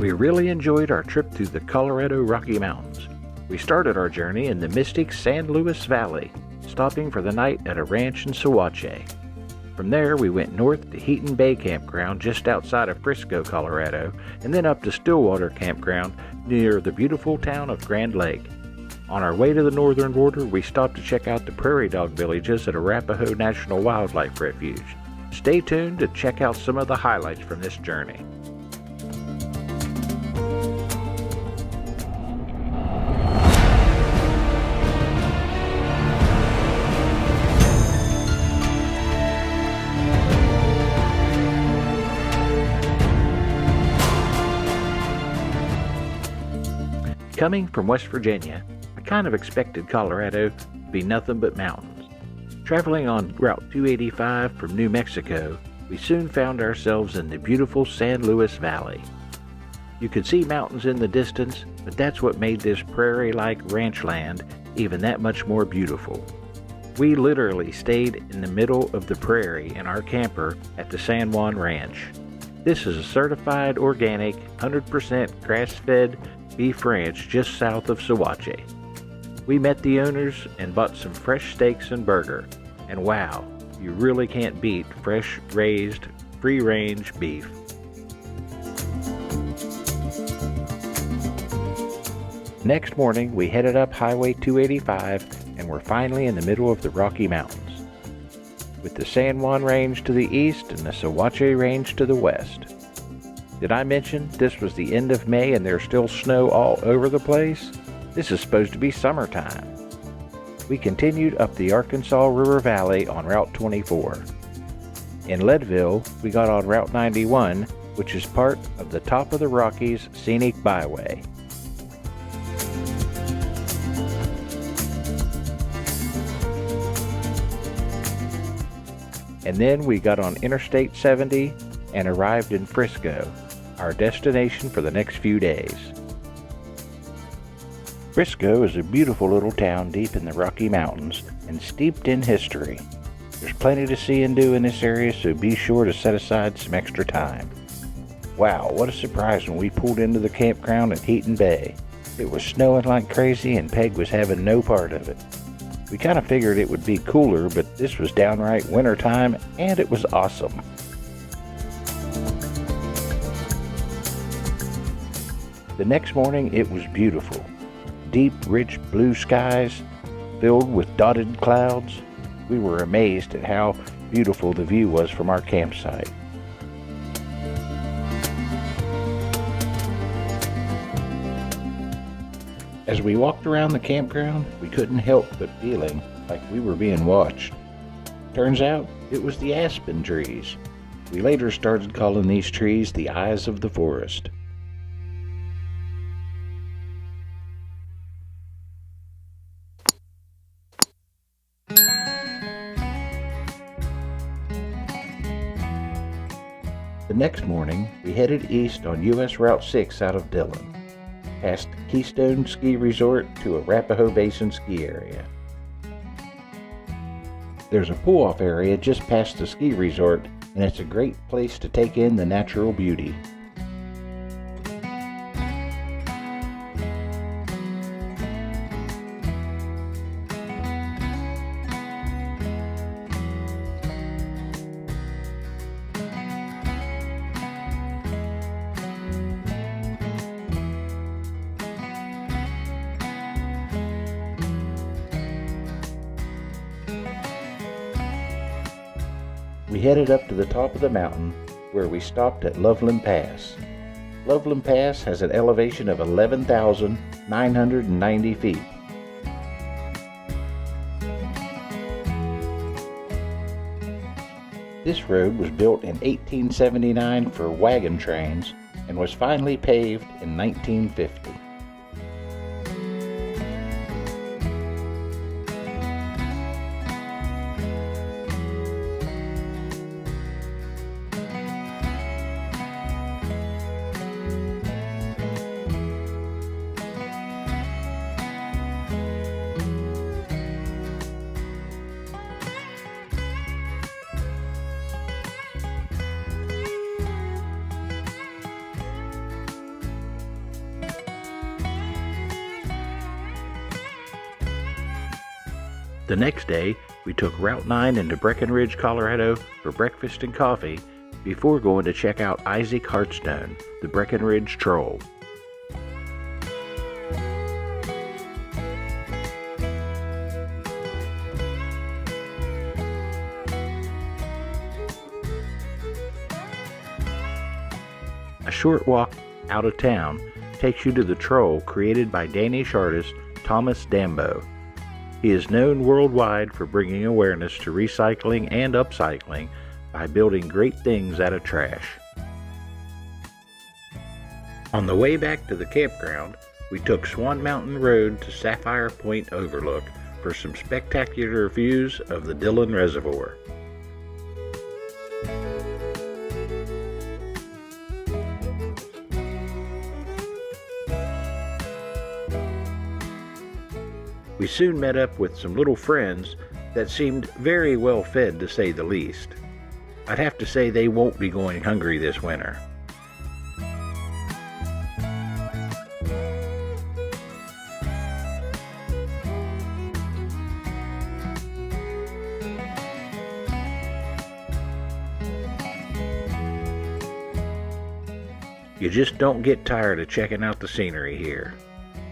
We really enjoyed our trip through the Colorado Rocky Mountains. We started our journey in the mystic San Luis Valley, stopping for the night at a ranch in Saguache. From there, we went north to Heaton Bay Campground just outside of Frisco, Colorado, and then up to Stillwater Campground near the beautiful town of Grand Lake. On our way to the northern border, we stopped to check out the prairie dog villages at Arapahoe National Wildlife Refuge. Stay tuned to check out some of the highlights from this journey. Coming from West Virginia, I kind of expected Colorado to be nothing but mountains. Traveling on Route 285 from New Mexico, we soon found ourselves in the beautiful San Luis Valley. You could see mountains in the distance, but that's what made this prairie-like ranch land even that much more beautiful. We literally stayed in the middle of the prairie in our camper at the San Juan Ranch. This is a certified organic, 100% grass-fed beef ranch just south of Saguache. We met the owners and bought some fresh steaks and burger, and wow, you really can't beat fresh raised, free-range beef. Next morning, we headed up Highway 285 and were finally in the middle of the Rocky Mountains, with the San Juan Range to the east and the Saguache Range to the west. Did I mention this was the end of May and there's still snow all over the place? This is supposed to be summertime. We continued up the Arkansas River Valley on Route 24. In Leadville, we got on Route 91, which is part of the Top of the Rockies Scenic Byway. And then we got on Interstate 70 and arrived in Frisco, our destination for the next few days. Frisco is a beautiful little town deep in the Rocky Mountains and steeped in history. There's plenty to see and do in this area, so be sure to set aside some extra time. Wow, what a surprise when we pulled into the campground at Heaton Bay. It was snowing like crazy and Peg was having no part of it. We kind of figured it would be cooler, but this was downright winter time and it was awesome. The next morning it was beautiful. Deep, rich blue skies filled with dotted clouds. We were amazed at how beautiful the view was from our campsite. As we walked around the campground, we couldn't help but feeling like we were being watched. Turns out it was the aspen trees. We later started calling these trees the eyes of the forest. The next morning, we headed east on US Route 6 out of Dillon, past Keystone Ski Resort to Arapahoe Basin Ski Area. There's a pull-off area just past the ski resort, and it's a great place to take in the natural beauty. We headed up to the top of the mountain where we stopped at Loveland Pass. Loveland Pass has an elevation of 11,990 feet. This road was built in 1879 for wagon trains and was finally paved in 1950. The next day, we took Route 9 into Breckenridge, Colorado for breakfast and coffee before going to check out Isaac Hartstone, the Breckenridge Troll. A short walk out of town takes you to the Troll created by Danish artist Thomas Dambo. He is known worldwide for bringing awareness to recycling and upcycling by building great things out of trash. On the way back to the campground, we took Swan Mountain Road to Sapphire Point Overlook for some spectacular views of the Dillon Reservoir. We soon met up with some little friends that seemed very well fed, to say the least. I'd have to say they won't be going hungry this winter. You just don't get tired of checking out the scenery here.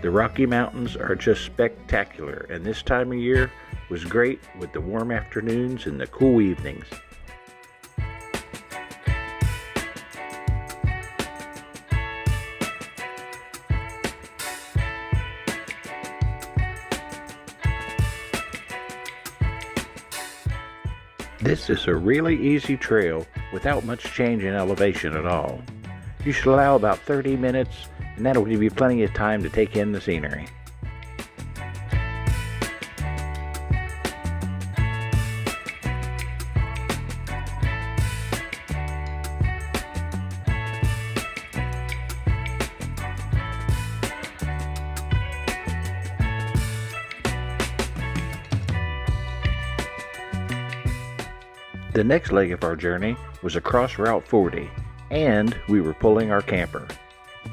The Rocky Mountains are just spectacular, and this time of year was great with the warm afternoons and the cool evenings. This is a really easy trail without much change in elevation at all. You should allow about 30 minutes, and that'll give you plenty of time to take in the scenery. The next leg of our journey was across Route 40, and we were pulling our camper.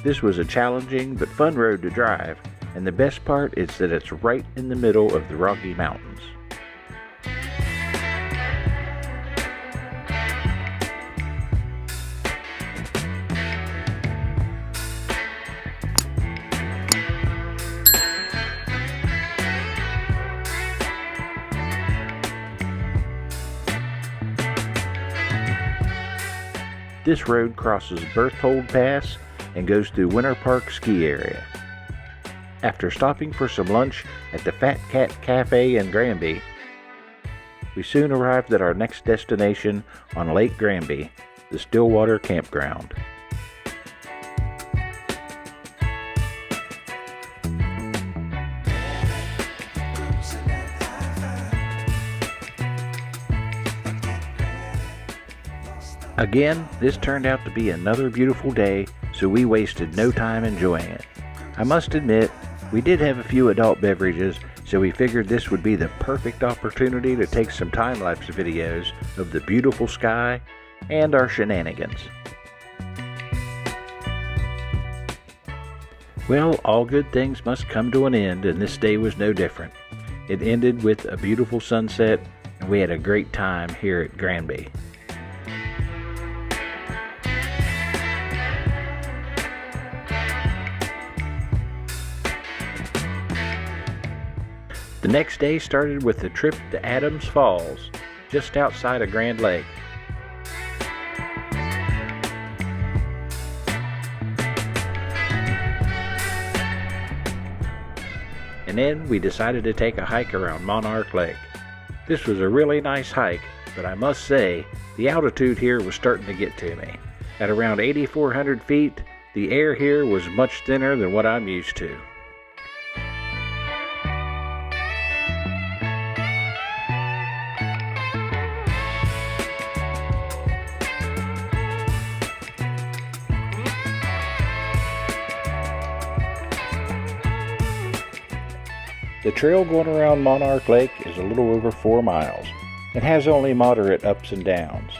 This was a challenging but fun road to drive, and the best part is that it's right in the middle of the Rocky Mountains. This road crosses Berthold Pass and goes through Winter Park Ski Area. After stopping for some lunch at the Fat Cat Cafe in Granby, we soon arrived at our next destination on Lake Granby, the Stillwater Campground. Again, this turned out to be another beautiful day, so we wasted no time enjoying it. I must admit, we did have a few adult beverages, so we figured this would be the perfect opportunity to take some time-lapse videos of the beautiful sky and our shenanigans. Well, all good things must come to an end, and this day was no different. It ended with a beautiful sunset, and we had a great time here at Granby. The next day started with a trip to Adams Falls, just outside of Grand Lake. And then we decided to take a hike around Monarch Lake. This was a really nice hike, but I must say, the altitude here was starting to get to me. At around 8,400 feet, the air here was much thinner than what I'm used to. The trail going around Monarch Lake is a little over 4 miles. It has only moderate ups and downs.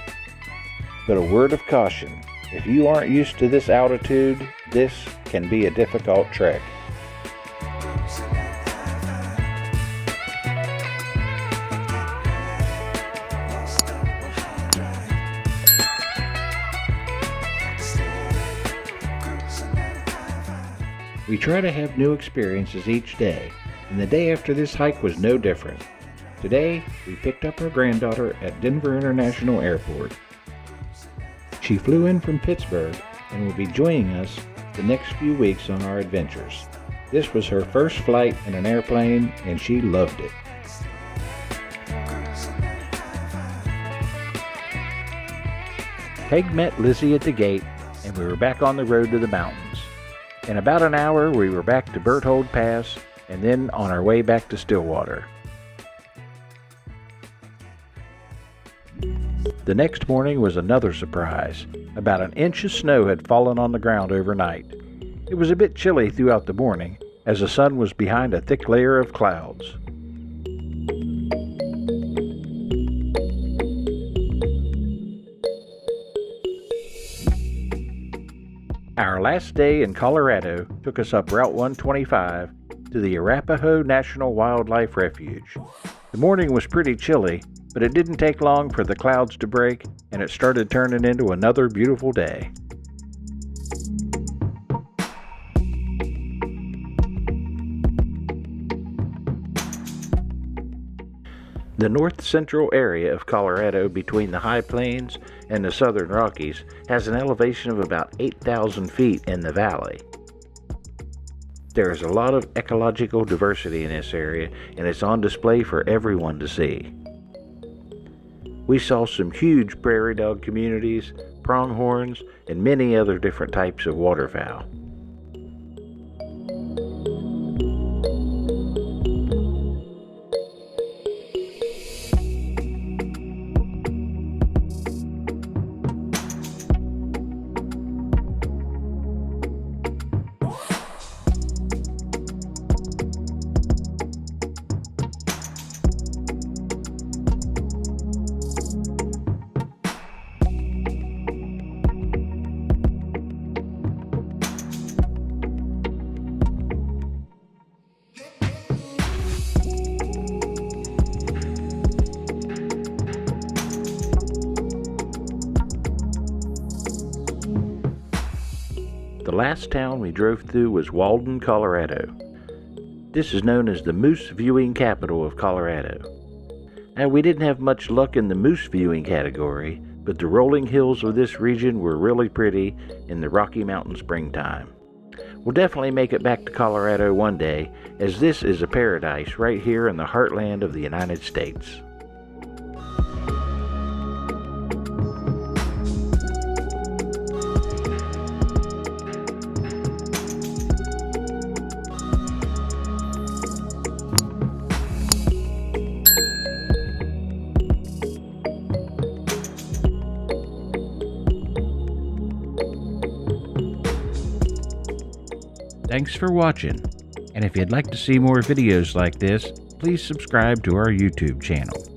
But a word of caution, if you aren't used to this altitude, this can be a difficult trek. We try to have new experiences each day, and the day after this hike was no different. Today, we picked up our granddaughter at Denver International Airport. She flew in from Pittsburgh and will be joining us the next few weeks on our adventures. This was her first flight in an airplane, and she loved it. Peg met Lizzie at the gate, and we were back on the road to the mountains. In about an hour, we were back to Berthold Pass, and then on our way back to Stillwater. The next morning was another surprise. About an inch of snow had fallen on the ground overnight. It was a bit chilly throughout the morning, as the sun was behind a thick layer of clouds. Our last day in Colorado took us up Route 125 to the Arapahoe National Wildlife Refuge. The morning was pretty chilly, but it didn't take long for the clouds to break, and it started turning into another beautiful day. The north-central area of Colorado between the high plains and the southern Rockies has an elevation of about 8,000 feet in the valley. There is a lot of ecological diversity in this area, and it's on display for everyone to see. We saw some huge prairie dog communities, pronghorns, and many other different types of waterfowl. The last town we drove through was Walden, Colorado. This is known as the moose viewing capital of Colorado. Now, we didn't have much luck in the moose viewing category, but the rolling hills of this region were really pretty in the Rocky Mountain springtime. We'll definitely make it back to Colorado one day, as this is a paradise right here in the heartland of the United States. Thanks for watching, and if you'd like to see more videos like this, please subscribe to our YouTube channel.